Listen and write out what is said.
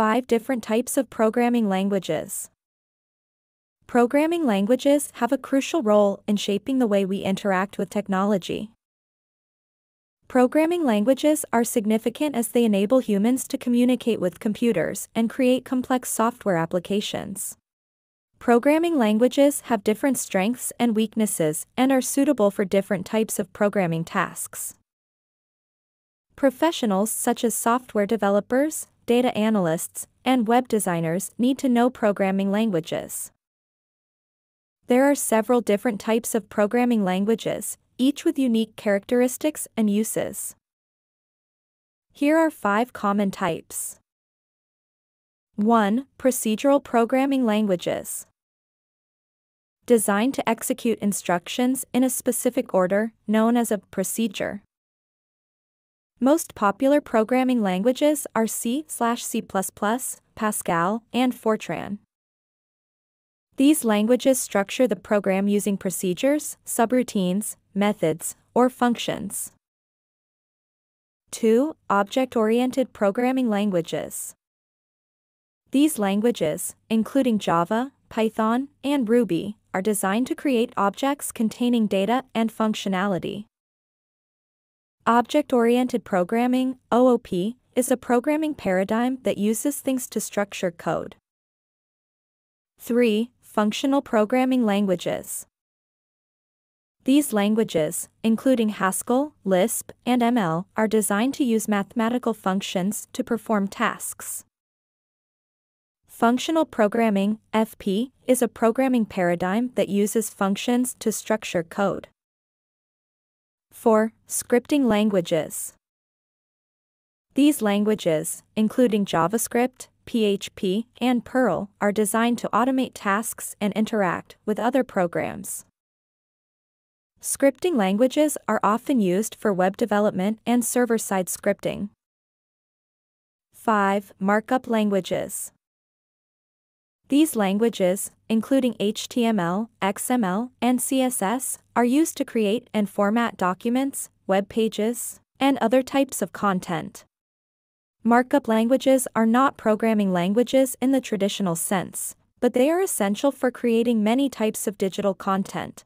5 different types of programming languages. Programming languages have a crucial role in shaping the way we interact with technology. Programming languages are significant as they enable humans to communicate with computers and create complex software applications. Programming languages have different strengths and weaknesses and are suitable for different types of programming tasks. Professionals such as software developers, data analysts, and web designers need to know programming languages. There are several different types of programming languages, each with unique characteristics and uses. Here are 5 common types. 1. Procedural programming languages. Designed to execute instructions in a specific order, known as a procedure. Most popular programming languages are C/C++, Pascal, and Fortran. These languages structure the program using procedures, subroutines, methods, or functions. 2. Object-oriented programming languages. These languages, including Java, Python, and Ruby, are designed to create objects containing data and functionality. Object-oriented programming, OOP, is a programming paradigm that uses things to structure code. 3. Functional programming languages. These languages, including Haskell, Lisp, and ML, are designed to use mathematical functions to perform tasks. Functional programming, FP, is a programming paradigm that uses functions to structure code. 4. Scripting languages. These languages, including JavaScript, PHP, and Perl, are designed to automate tasks and interact with other programs. Scripting languages are often used for web development and server-side scripting. 5. Markup languages. These languages, including HTML, XML, and CSS, are used to create and format documents, web pages, and other types of content. Markup languages are not programming languages in the traditional sense, but they are essential for creating many types of digital content,